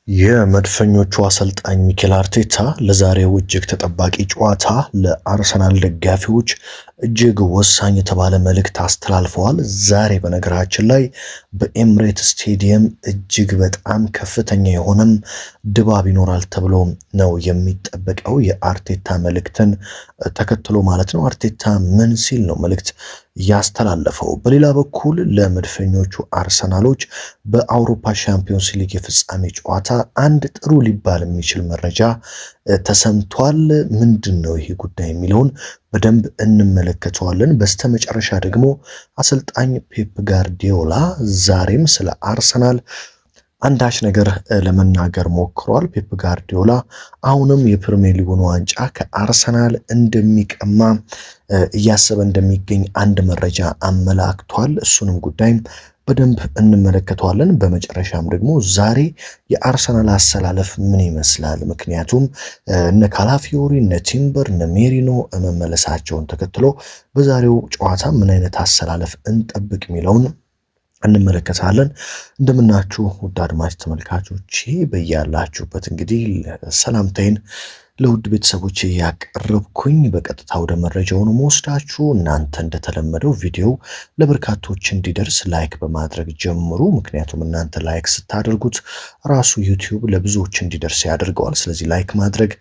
የመድፈኞቹ አሰልጣኝ ሚኬል አርቴታ ለዛሬው እጅግ ተጠባቂ ጨዋታ ለአርሰናል ደጋፊዎች እጅግ ወሳኝ የተባለ መልእክት አስተላልፈዋል። ዛሬ በነገራችን ላይ በኤምሬት ስቴዲየም እጅግ በጣም ከፍተኛ የሆነም ድባብ ይኖራል ተብሎ ነው የሚጠበቀው። የአርቴታ መልእክትን ተከትሎ ማለት ነው። አርቴታ ምን ሲል ነው መልእክት ያስተላለፈው? በሌላ በኩል ለመድፈኞቹ አርሰናሎች በአውሮፓ ሻምፒዮንስ ሊግ የፍጻሜ ጨዋታ አንድ ጥሩ ሊባል የሚችል መረጃ ተሰምቷል። ምንድነው ይሄ ጉዳይ የሚለውን በደንብ እንመለከተዋለን። በስተመጨረሻ ደግሞ አሰልጣኝ ፔፕ ጋርዲዮላ ዛሬም ስለ አርሰናል አንዳች ነገር ለመናገር ሞክሯል። ፔፕ ጋርዲዮላ አሁንም የፕሪሚየር ሊጉን ዋንጫ ከአርሰናል እንደሚቀማ እያሰበ እንደሚገኝ አንድ መረጃ አመላክቷል። እሱንም ጉዳይ በደንብ እንመለከተዋለን። በመጨረሻም ደግሞ ዛሬ የአርሰናል አሰላለፍ ምን ይመስላል? ምክንያቱም እነ ካላፊዮሪ፣ እነ ቲምበር፣ እነ ሜሪኖ መመለሳቸውን ተከትሎ በዛሬው ጨዋታ ምን አይነት አሰላለፍ እንጠብቅ የሚለውን እንመለከታለን። እንደምናችሁ ውድ አድማጭ ተመልካቾች በያላችሁበት እንግዲህ ሰላምታዬን ለውድ ቤተሰቦች ያቀርብኩኝ በቀጥታ ወደ መረጃውን ወስዳችሁ እናንተ እንደተለመደው ቪዲዮ ለበርካቶች እንዲደርስ ላይክ በማድረግ ጀምሩ። ምክንያቱም እናንተ ላይክ ስታደርጉት ራሱ ዩቲዩብ ለብዙዎች እንዲደርስ ያደርገዋል። ስለዚህ ላይክ ማድረግ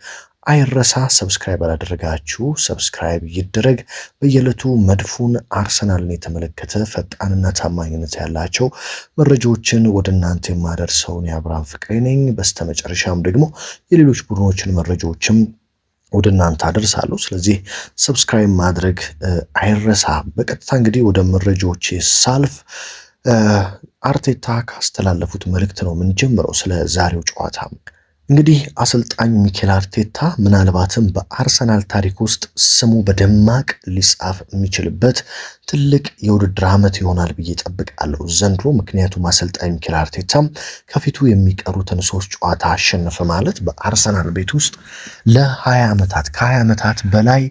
አይረሳ። ሰብስክራይብ አላደረጋችሁ ሰብስክራይብ ይደረግ። በየዕለቱ መድፉን አርሰናልን የተመለከተ ፈጣንና ታማኝነት ያላቸው መረጃዎችን ወደ እናንተ የማደርሰውን የአብርሃም ፍቅሬ ነኝ። በስተመጨረሻም ደግሞ የሌሎች ቡድኖችን መረጃዎችም ወደ እናንተ አደርሳለሁ። ስለዚህ ሰብስክራይብ ማድረግ አይረሳ። በቀጥታ እንግዲህ ወደ መረጃዎች ሳልፍ አርቴታ ካስተላለፉት መልእክት ነው የምንጀምረው። ስለ ዛሬው ጨዋታ እንግዲህ አሰልጣኝ ሚኬል አርቴታ ምናልባትም በአርሰናል ታሪክ ውስጥ ስሙ በደማቅ ሊጻፍ የሚችልበት ትልቅ የውድድር ዓመት ይሆናል ብዬ ጠብቃለሁ ዘንድሮ። ምክንያቱም አሰልጣኝ ሚኬል አርቴታ ከፊቱ የሚቀሩትን 3 ጨዋታ አሸነፈ ማለት በአርሰናል ቤት ውስጥ ከ20 ዓመታት በላይ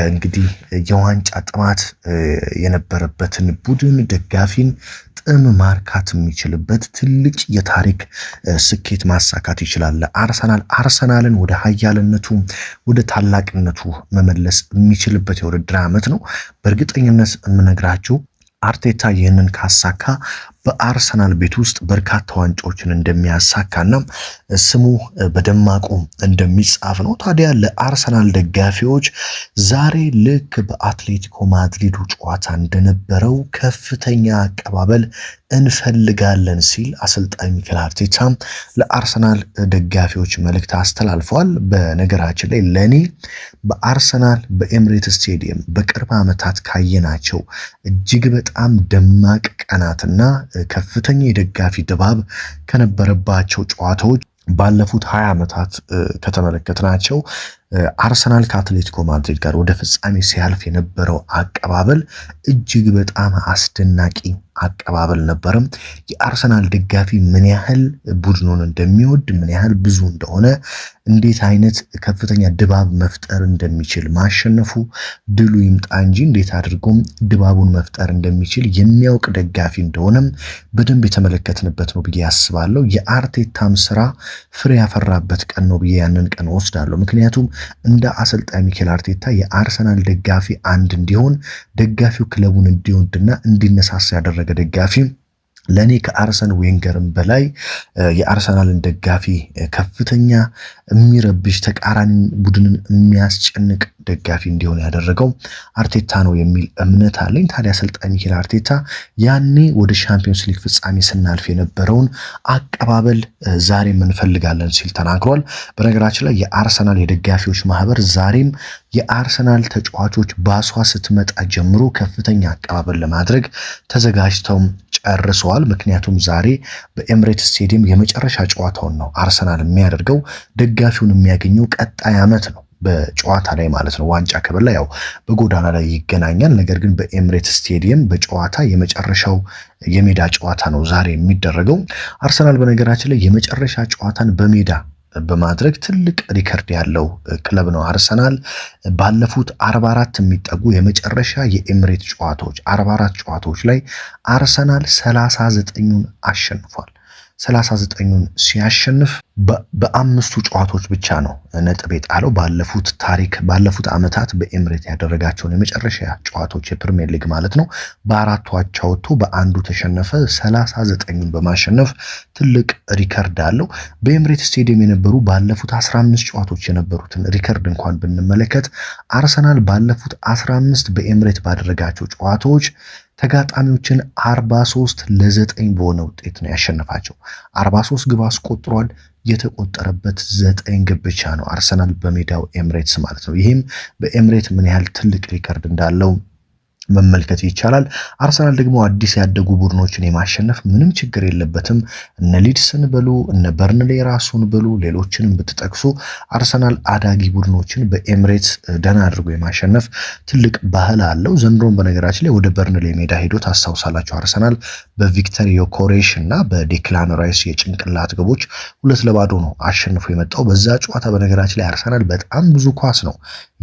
እንግዲህ የዋንጫ ጥማት የነበረበትን ቡድን ደጋፊን ጥም ማርካት የሚችልበት ትልቅ የታሪክ ስኬት ማሳካት ይችላል። አርሰናልን ወደ ኃያልነቱ ወደ ታላቅነቱ መመለስ የሚችልበት የውድድር ዓመት ነው። በእርግጠኝነት የምነግራችሁ አርቴታ ይህንን ካሳካ በአርሰናል ቤት ውስጥ በርካታ ዋንጫዎችን እንደሚያሳካና ስሙ በደማቁ እንደሚጻፍ ነው። ታዲያ ለአርሰናል ደጋፊዎች ዛሬ ልክ በአትሌቲኮ ማድሪዱ ጨዋታ እንደነበረው ከፍተኛ አቀባበል እንፈልጋለን ሲል አሰልጣኝ ሚኬል አርቴታ ለአርሰናል ደጋፊዎች መልእክት አስተላልፈዋል። በነገራችን ላይ ለኔ በአርሰናል በኤምሬት ስቴዲየም በቅርብ ዓመታት ካየናቸው እጅግ በጣም ደማቅ ቀናትና ከፍተኛ የደጋፊ ድባብ ከነበረባቸው ጨዋታዎች ባለፉት 20 ዓመታት ከተመለከትናቸው አርሰናል ከአትሌቲኮ ማድሪድ ጋር ወደ ፍጻሜ ሲያልፍ የነበረው አቀባበል እጅግ በጣም አስደናቂ አቀባበል ነበርም። የአርሰናል ደጋፊ ምን ያህል ቡድኑን እንደሚወድ ምን ያህል ብዙ እንደሆነ እንዴት አይነት ከፍተኛ ድባብ መፍጠር እንደሚችል ማሸነፉ ድሉ ይምጣ እንጂ እንዴት አድርጎም ድባቡን መፍጠር እንደሚችል የሚያውቅ ደጋፊ እንደሆነም በደንብ የተመለከትንበት ነው ብዬ አስባለሁ። የአርቴታም ስራ ፍሬ ያፈራበት ቀን ነው ብዬ ያንን ቀን ወስዳለሁ። ምክንያቱም እንደ አሰልጣኝ ሚኬል አርቴታ የአርሰናል ደጋፊ አንድ እንዲሆን ደጋፊው ክለቡን እንዲወድና እንዲነሳሳ ያደረገ ደጋፊ ለኔ ከአርሰን ዌንገርም በላይ የአርሰናልን ደጋፊ ከፍተኛ የሚረብሽ ተቃራኒ ቡድንን የሚያስጨንቅ ደጋፊ እንዲሆን ያደረገው አርቴታ ነው የሚል እምነት አለኝ። ታዲያ አሰልጣኝ ሚኬል አርቴታ ያኔ ወደ ሻምፒዮንስ ሊግ ፍጻሜ ስናልፍ የነበረውን አቀባበል ዛሬም እንፈልጋለን ሲል ተናግሯል። በነገራችን ላይ የአርሰናል የደጋፊዎች ማህበር ዛሬም የአርሰናል ተጫዋቾች ባሷ ስትመጣ ጀምሮ ከፍተኛ አቀባበል ለማድረግ ተዘጋጅተው ጨርሰዋል። ምክንያቱም ዛሬ በኤምሬት ስቴዲየም የመጨረሻ ጨዋታውን ነው አርሰናል የሚያደርገው። ደጋፊውን የሚያገኘው ቀጣይ ዓመት ነው በጨዋታ ላይ ማለት ነው። ዋንጫ ከበላ ያው በጎዳና ላይ ይገናኛል። ነገር ግን በኤምሬት ስቴዲየም በጨዋታ የመጨረሻው የሜዳ ጨዋታ ነው ዛሬ የሚደረገው። አርሰናል በነገራችን ላይ የመጨረሻ ጨዋታን በሜዳ በማድረግ ትልቅ ሪከርድ ያለው ክለብ ነው። አርሰናል ባለፉት 44 የሚጠጉ የመጨረሻ የኤምሬት ጨዋታዎች 44 ጨዋታዎች ላይ አርሰናል 39ን አሸንፏል። 39ን ሲያሸንፍ በአምስቱ ጨዋታዎች ብቻ ነው ነጥብ የጣለው። ባለፉት ዓመታት በኤምሬት ያደረጋቸውን የመጨረሻ ጨዋታዎች የፕሪሚየር ሊግ ማለት ነው በአራቱ አቻ ወጥቶ በአንዱ ተሸነፈ። 39ን በማሸነፍ ትልቅ ሪከርድ አለው። በኤምሬት ስቴዲየም የነበሩ ባለፉት 15 ጨዋታዎች የነበሩትን ሪከርድ እንኳን ብንመለከት አርሰናል ባለፉት 15 በኤምሬት ባደረጋቸው ጨዋታዎች ተጋጣሚዎችን 43-9 በሆነ ውጤት ነው ያሸነፋቸው። 43 ግብ አስቆጥሯል። የተቆጠረበት 9 ግብ ብቻ ነው አርሰናል በሜዳው ኤምሬትስ ማለት ነው። ይህም በኤምሬት ምን ያህል ትልቅ ሪከርድ እንዳለው መመልከት ይቻላል። አርሰናል ደግሞ አዲስ ያደጉ ቡድኖችን የማሸነፍ ምንም ችግር የለበትም። እነ ሊድስን በሉ እነ በርንሌ ራሱን በሉ ሌሎችንም ብትጠቅሱ አርሰናል አዳጊ ቡድኖችን በኤምሬትስ ደህና አድርጎ የማሸነፍ ትልቅ ባህል አለው። ዘንድሮም በነገራችን ላይ ወደ በርንሌ ሜዳ ሄዶ ታስታውሳላችሁ አርሰናል በቪክተር ዮኬሬሽ እና በዴክላን ራይስ የጭንቅላት ግቦች 2-0 ነው አሸንፎ የመጣው። በዛ ጨዋታ በነገራችን ላይ አርሰናል በጣም ብዙ ኳስ ነው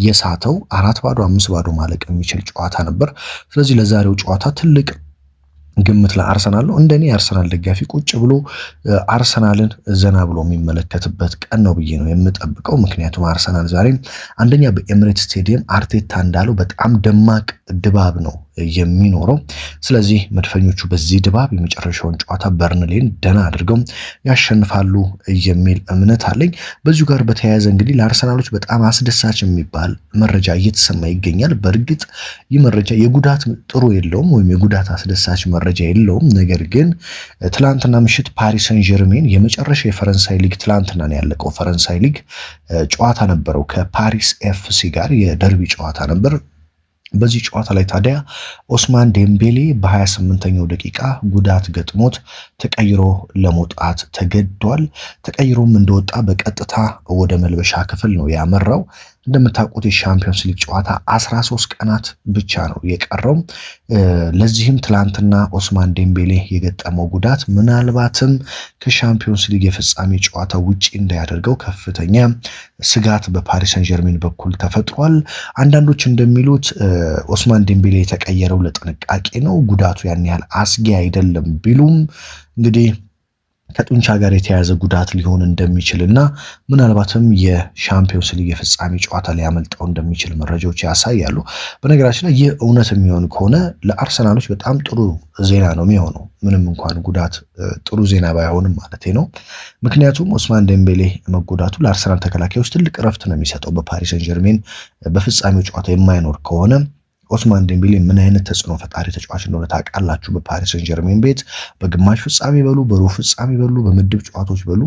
የሳተው። 4-0 5-0 ማለቅ የሚችል ጨዋታ ነበር። ስለዚህ ለዛሬው ጨዋታ ትልቅ ግምት ለአርሰናል ነው። እንደኔ የአርሰናል ደጋፊ ቁጭ ብሎ አርሰናልን ዘና ብሎ የሚመለከትበት ቀን ነው ብዬ ነው የምጠብቀው። ምክንያቱም አርሰናል ዛሬም አንደኛ በኤምሬትስ ስቴዲየም አርቴታ እንዳለው በጣም ደማቅ ድባብ ነው የሚኖረው። ስለዚህ መድፈኞቹ በዚህ ድባብ የመጨረሻውን ጨዋታ በርንሌን ደህና አድርገው ያሸንፋሉ የሚል እምነት አለኝ። በዚሁ ጋር በተያያዘ እንግዲህ ለአርሰናሎች በጣም አስደሳች የሚባል መረጃ እየተሰማ ይገኛል። በእርግጥ ይህ መረጃ የጉዳት ጥሩ የለውም ወይም የጉዳት አስደሳች መረጃ የለውም። ነገር ግን ትላንትና ምሽት ፓሪስ ሰን ጀርሜን የመጨረሻ የፈረንሳይ ሊግ ትላንትና ነው ያለቀው። ፈረንሳይ ሊግ ጨዋታ ነበረው ከፓሪስ ኤፍሲ ጋር የደርቢ ጨዋታ ነበር። በዚህ ጨዋታ ላይ ታዲያ ኦስማን ዴምቤሌ በ28ኛው ደቂቃ ጉዳት ገጥሞት ተቀይሮ ለመውጣት ተገዷል። ተቀይሮም እንደወጣ በቀጥታ ወደ መልበሻ ክፍል ነው ያመራው። እንደምታውቁት የሻምፒዮንስ ሊግ ጨዋታ 13 ቀናት ብቻ ነው የቀረው። ለዚህም ትላንትና ኦስማን ዴምቤሌ የገጠመው ጉዳት ምናልባትም ከሻምፒዮንስ ሊግ የፍጻሜ ጨዋታ ውጪ እንዳያደርገው ከፍተኛ ስጋት በፓሪስ ሰን ጀርሜን በኩል ተፈጥሯል። አንዳንዶች እንደሚሉት ኦስማን ዴምቤሌ የተቀየረው ለጥንቃቄ ነው፣ ጉዳቱ ያን ያህል አስጊ አይደለም ቢሉም እንግዲህ ከጡንቻ ጋር የተያያዘ ጉዳት ሊሆን እንደሚችል እና ምናልባትም የሻምፒዮንስ ሊግ የፍጻሜ ጨዋታ ሊያመልጠው እንደሚችል መረጃዎች ያሳያሉ። በነገራችን ላይ ይህ እውነት የሚሆን ከሆነ ለአርሰናሎች በጣም ጥሩ ዜና ነው የሚሆነው፣ ምንም እንኳን ጉዳት ጥሩ ዜና ባይሆንም ማለት ነው። ምክንያቱም ኦስማን ዴምቤሌ መጎዳቱ ለአርሰናል ተከላካዮች ትልቅ ረፍት ነው የሚሰጠው። በፓሪስ ሰን ጀርሜን በፍጻሜው ጨዋታ የማይኖር ከሆነ ኦስማን ዴምቤሌ ምን አይነት ተጽዕኖ ፈጣሪ ተጫዋች እንደሆነ ታውቃላችሁ። በፓሪስ ሰን ጀርሜን ቤት በግማሽ ፍጻሜ በሉ በሩብ ፍጻሜ በሉ በምድብ ጨዋታዎች በሉ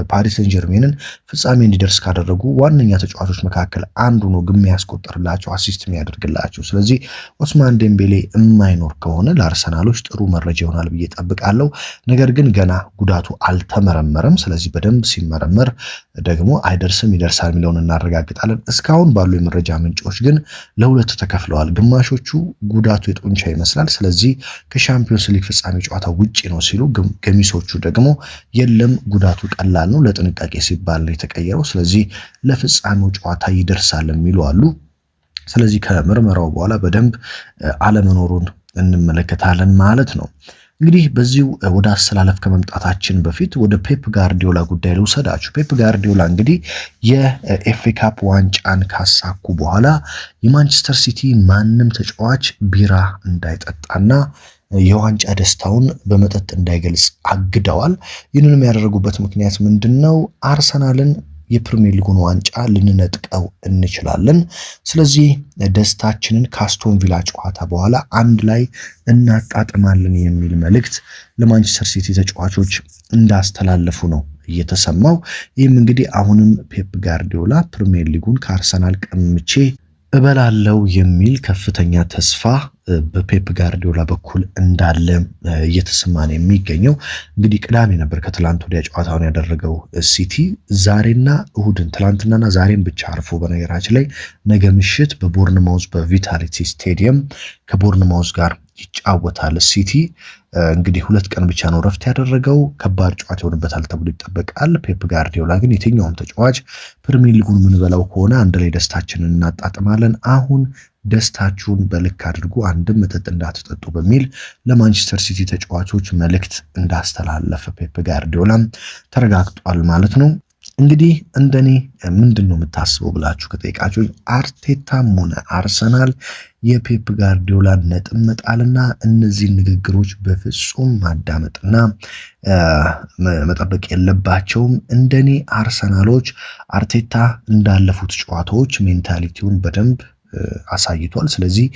ፓሪስ ሰን ጀርሜንን ፍጻሜ እንዲደርስ ካደረጉ ዋነኛ ተጫዋቾች መካከል አንዱ ነው፣ ግብ የሚያስቆጥርላቸው አሲስት የሚያደርግላቸው። ስለዚህ ኦስማን ዴምቤሌ የማይኖር ከሆነ ለአርሰናሎች ጥሩ መረጃ ይሆናል ብዬ ጠብቃለሁ። ነገር ግን ገና ጉዳቱ አልተመረመረም። ስለዚህ በደንብ ሲመረመር ደግሞ አይደርስም ይደርሳል የሚለውን እናረጋግጣለን። እስካሁን ባሉ የመረጃ ምንጮች ግን ለሁለት ተከፍለዋል። ግማሾቹ ጉዳቱ የጡንቻ ይመስላል፣ ስለዚህ ከሻምፒዮንስ ሊግ ፍጻሜ ጨዋታ ውጪ ነው ሲሉ፣ ገሚሶቹ ደግሞ የለም ጉዳቱ ቀላል ነው፣ ለጥንቃቄ ሲባል ነው የተቀየረው፣ ስለዚህ ለፍጻሜው ጨዋታ ይደርሳል የሚሉ አሉ። ስለዚህ ከምርመራው በኋላ በደንብ አለመኖሩን እንመለከታለን ማለት ነው። እንግዲህ በዚሁ ወደ አሰላለፍ ከመምጣታችን በፊት ወደ ፔፕ ጋርዲዮላ ጉዳይ ልውሰዳችሁ። ፔፕ ጋርዲዮላ እንግዲህ የኤፍኤ ካፕ ዋንጫን ካሳኩ በኋላ የማንቸስተር ሲቲ ማንም ተጫዋች ቢራ እንዳይጠጣና የዋንጫ ደስታውን በመጠጥ እንዳይገልጽ አግደዋል። ይህንንም ያደረጉበት ምክንያት ምንድነው? አርሰናልን የፕሪሚየር ሊጉን ዋንጫ ልንነጥቀው እንችላለን፣ ስለዚህ ደስታችንን ከአስቶን ቪላ ጨዋታ በኋላ አንድ ላይ እናጣጥማለን የሚል መልእክት ለማንቸስተር ሲቲ ተጫዋቾች እንዳስተላለፉ ነው እየተሰማው። ይህም እንግዲህ አሁንም ፔፕ ጋርዲዮላ ፕሪሚየር ሊጉን ከአርሰናል ቀምቼ እበላለው የሚል ከፍተኛ ተስፋ በፔፕ ጋርዲዮላ በኩል እንዳለ እየተሰማ ነው የሚገኘው። እንግዲህ ቅዳሜ ነበር ከትላንት ወዲያ ጨዋታውን ያደረገው ሲቲ። ዛሬና እሁድን ትላንትናና ዛሬን ብቻ አርፎ በነገራችን ላይ ነገ ምሽት በቦርንማውዝ በቪታሊቲ ስቴዲየም ከቦርንማውዝ ጋር ይጫወታል ሲቲ። እንግዲህ 2 ቀን ብቻ ነው ረፍት ያደረገው። ከባድ ጨዋታ ይሆንበታል ተብሎ ይጠበቃል። ፔፕ ጋርዲዮላ ግን የትኛውም ተጫዋች ፕሪሚየር ሊጉን የምንበላው ከሆነ አንድ ላይ ደስታችንን እናጣጥማለን፣ አሁን ደስታችሁን በልክ አድርጉ፣ አንድም መጠጥ እንዳትጠጡ በሚል ለማንቸስተር ሲቲ ተጫዋቾች መልእክት እንዳስተላለፈ ፔፕ ጋርዲዮላ ተረጋግጧል ማለት ነው። እንግዲህ እንደኔ ምንድነው የምታስበው ብላችሁ ከጠይቃችሁ አርቴታም ሆነ አርሰናል የፔፕ ጋርዲዮላ ነጥብ መጣልና እነዚህ ንግግሮች በፍጹም ማዳመጥና መጠበቅ የለባቸውም። እንደኔ አርሰናሎች አርቴታ እንዳለፉት ጨዋታዎች ሜንታሊቲውን በደንብ አሳይቷል። ስለዚህ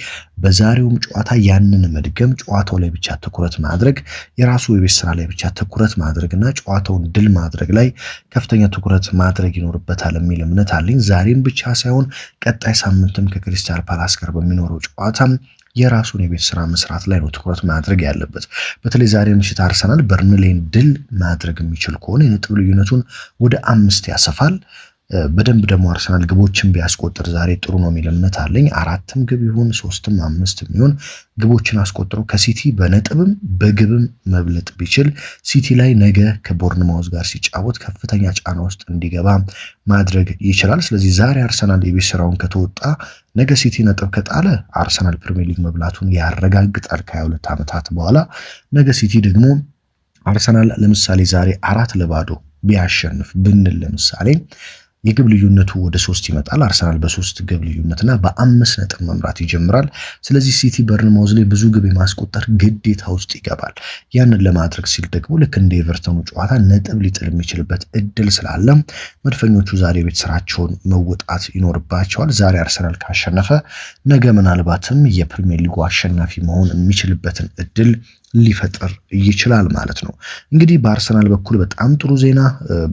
በዛሬውም ጨዋታ ያንን መድገም፣ ጨዋታው ላይ ብቻ ትኩረት ማድረግ፣ የራሱ የቤት ስራ ላይ ብቻ ትኩረት ማድረግና ጨዋታውን ድል ማድረግ ላይ ከፍተኛ ትኩረት ማድረግ ይኖርበታል የሚል እምነት አለኝ። ዛሬም ብቻ ሳይሆን ቀጣይ ሳምንትም ከክሪስታል ፓላስ ጋር በሚኖረው ጨዋታ የራሱን የቤት ስራ መስራት ላይ ነው ትኩረት ማድረግ ያለበት። በተለይ ዛሬ ምሽት አርሰናል በርንሌን ድል ማድረግ የሚችል ከሆነ የነጥብ ልዩነቱን ወደ 5 ያሰፋል። በደንብ ደግሞ አርሰናል ግቦችን ቢያስቆጥር ዛሬ ጥሩ ነው የሚል እምነት አለኝ። 4 ግብ ይሁን 3ም 5ም ይሁን ግቦችን አስቆጥሮ ከሲቲ በነጥብም በግብም መብለጥ ቢችል ሲቲ ላይ ነገ ከቦርንማውዝ ጋር ሲጫወት ከፍተኛ ጫና ውስጥ እንዲገባ ማድረግ ይችላል። ስለዚህ ዛሬ አርሰናል የቤት ስራውን ከተወጣ ነገ ሲቲ ነጥብ ከጣለ አርሰናል ፕሪሚየር ሊግ መብላቱን ያረጋግጣል ከ22 ዓመታት በኋላ። ነገ ሲቲ ደግሞ አርሰናል ለምሳሌ ዛሬ 4-0 ቢያሸንፍ ብንል ለምሳሌ የግብ ልዩነቱ ወደ 3 ይመጣል። አርሰናል በ3 ግብ ልዩነትና በ5 ነጥብ መምራት ይጀምራል። ስለዚህ ሲቲ በርንማውዝ ላይ ብዙ ግብ የማስቆጠር ግዴታ ውስጥ ይገባል። ያንን ለማድረግ ሲል ደግሞ ልክ እንደ ኤቨርተኑ ጨዋታ ነጥብ ሊጥል የሚችልበት እድል ስላለ መድፈኞቹ ዛሬ ቤት ስራቸውን መወጣት ይኖርባቸዋል። ዛሬ አርሰናል ካሸነፈ ነገ ምናልባትም የፕሪሚየር ሊጉ አሸናፊ መሆን የሚችልበትን እድል ሊፈጥር ይችላል ማለት ነው። እንግዲህ በአርሰናል በኩል በጣም ጥሩ ዜና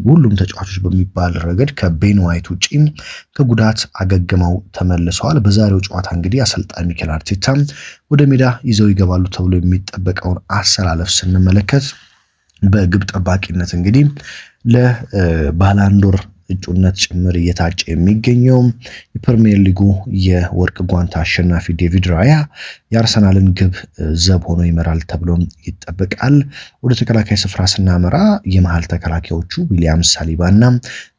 ሁሉም ተጫዋቾች በሚባል ረገድ ከቤን ዋይት ውጪ ከጉዳት አገግመው ተመልሰዋል። በዛሬው ጨዋታ እንግዲህ አሰልጣኝ ሚኬል አርቴታ ወደ ሜዳ ይዘው ይገባሉ ተብሎ የሚጠበቀውን አሰላለፍ ስንመለከት በግብ ጠባቂነት እንግዲህ ለባላንዶር እጩነት ጭምር እየታጨ የሚገኘው የፕሪሚየር ሊጉ የወርቅ ጓንት አሸናፊ ዴቪድ ራያ የአርሰናልን ግብ ዘብ ሆኖ ይመራል ተብሎ ይጠበቃል። ወደ ተከላካይ ስፍራ ስናመራ የመሃል ተከላካዮቹ ዊሊያም ሳሊባና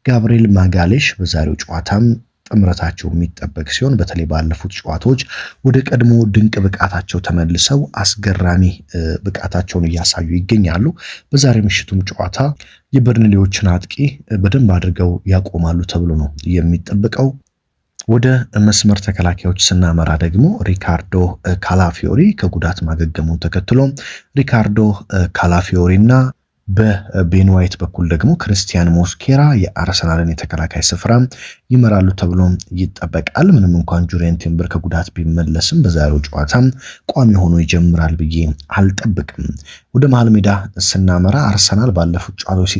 ጋብሪኤል ማጋሌሽ በዛሬው ጨዋታም ጥምረታቸው የሚጠበቅ ሲሆን በተለይ ባለፉት ጨዋታዎች ወደ ቀድሞ ድንቅ ብቃታቸው ተመልሰው አስገራሚ ብቃታቸውን እያሳዩ ይገኛሉ። በዛሬ ምሽቱም ጨዋታ የበርንሌዎችን አጥቂ በደንብ አድርገው ያቆማሉ ተብሎ ነው የሚጠበቀው። ወደ መስመር ተከላካዮች ስናመራ ደግሞ ሪካርዶ ካላፊዮሪ ከጉዳት ማገገሙን ተከትሎ ሪካርዶ ካላፊዮሪና በቤን ዋይት በኩል ደግሞ ክርስቲያን ሞስኬራ የአርሰናልን የተከላካይ ስፍራ ይመራሉ ተብሎ ይጠበቃል። ምንም እንኳን ጁሪየን ቲምበር ከጉዳት ቢመለስም በዛሬው ጨዋታ ቋሚ ሆኖ ይጀምራል ብዬ አልጠብቅም። ወደ መሃል ሜዳ ስናመራ አርሰናል ባለፉት ጨዋታዎች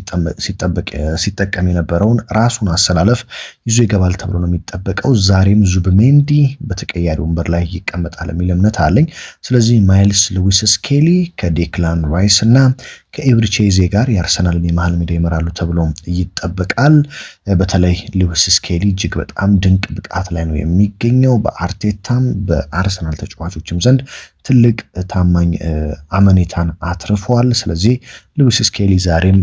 ሲጠቀም የነበረውን ራሱን አሰላለፍ ይዞ ይገባል ተብሎ ነው የሚጠበቀው። ዛሬም ዙብሜንዲ በተቀያሪ ወንበር ላይ ይቀመጣል የሚል እምነት አለኝ። ስለዚህ ማይልስ ሉዊስ ስኬሊ ከዴክላን ራይስ እና ከኤብሪቼዜ ጋር የአርሰናልን የመሃል ሜዳ ይመራሉ ተብሎ ይጠበቃል። በተለይ ሉዊስ ስኬሊ እጅግ በጣም ድንቅ ብቃት ላይ ነው የሚገኘው። በአርቴታም በአርሰናል ተጫዋቾችም ዘንድ ትልቅ ታማኝ አመኔታን አትርፏል። ስለዚህ ሉዊስ ስኬሊ ዛሬም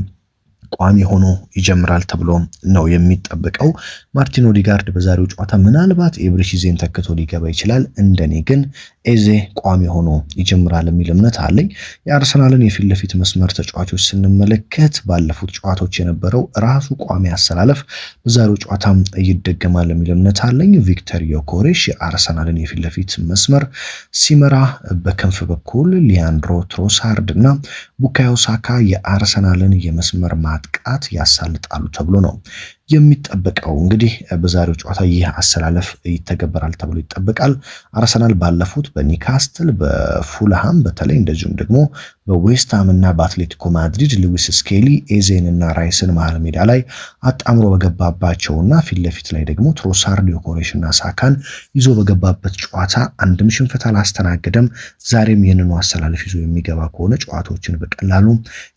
ቋሚ ሆኖ ይጀምራል ተብሎ ነው የሚጠበቀው። ማርቲን ኦዲጋርድ በዛሬው ጨዋታ ምናልባት ኤብሪቼዜን ተክቶ ሊገባ ይችላል። እንደኔ ግን ኤዜ ቋሚ ሆኖ ይጀምራል የሚል እምነት አለኝ። የአርሰናልን የፊት ለፊት መስመር ተጫዋቾች ስንመለከት ባለፉት ጨዋታዎች የነበረው ራሱ ቋሚ አሰላለፍ በዛሬው ጨዋታ ይደገማል የሚል እምነት አለኝ። ቪክተር ዮኬሬሽ የአርሰናልን የፊት ለፊት መስመር ሲመራ፣ በክንፍ በኩል ሊያንድሮ ትሮሳርድ እና ቡካዮ ሳካ የአርሰናልን የመስመር ማጥቃት ያሳልጣሉ ተብሎ ነው የሚጠበቀው። እንግዲህ በዛሬው ጨዋታ ይህ አሰላለፍ ይተገበራል ተብሎ ይጠበቃል። አርሰናል ባለፉት በኒካስትል በፉልሃም በተለይ እንደዚሁም ደግሞ በዌስትሃም እና በአትሌቲኮ ማድሪድ ሉዊስ ስኬሊ ኤዜን እና ራይስን መሃል ሜዳ ላይ አጣምሮ በገባባቸውና ፊት ለፊት ላይ ደግሞ ትሮሳርድ ዮኬሬሽ እና ሳካን ይዞ በገባበት ጨዋታ አንድም ሽንፈት አላስተናገደም። ዛሬም ይህንኑ አሰላለፍ ይዞ የሚገባ ከሆነ ጨዋታዎችን በቀላሉ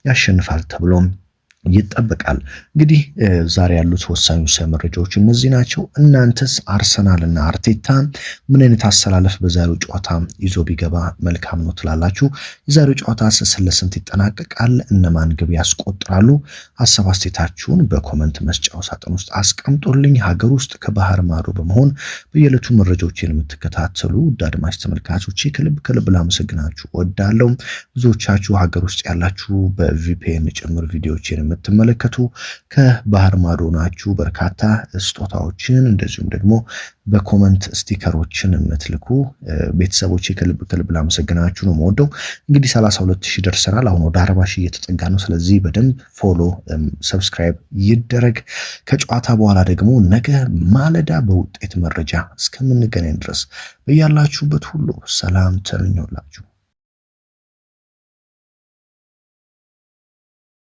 ያሸንፋል ተብሎ ይጠበቃል። እንግዲህ ዛሬ ያሉት ወሳኝ መረጃዎች እነዚህ ናቸው። እናንተስ አርሰናልና አርቴታ ምን አይነት አሰላለፍ በዛሬው ጨዋታ ይዞ ቢገባ መልካም ነው ትላላችሁ? የዛሬው ጨዋታ ለስንት ይጠናቀቃል? እነማን ግብ ያስቆጥራሉ? ሀሳብ አስተያየታችሁን በኮመንት መስጫው ሳጥን ውስጥ አስቀምጦልኝ። ሀገር ውስጥ ከባህር ማዶ በመሆን በየዕለቱ መረጃዎችን የምትከታተሉ ውድ አድማጭ ተመልካቾች ከልብ ላመሰግናችሁ እወዳለሁ። ብዙዎቻችሁ ሀገር ውስጥ ያላችሁ በቪፒኤን ጭምር ቪዲዮዎችን የምትመለከቱ ከባህር ማዶ ናችሁ። በርካታ ስጦታዎችን እንደዚሁም ደግሞ በኮመንት ስቲከሮችን የምትልኩ ቤተሰቦች ከልብ ላመሰግናችሁ ነው የምወደው። እንግዲህ 32,000 ደርሰናል። አሁን ወደ 40,000 እየተጠጋ ነው። ስለዚህ በደንብ ፎሎ፣ ሰብስክራይብ ይደረግ። ከጨዋታ በኋላ ደግሞ ነገ ማለዳ በውጤት መረጃ እስከምንገናኝ ድረስ በያላችሁበት ሁሉ ሰላም ተመኘሁላችሁ።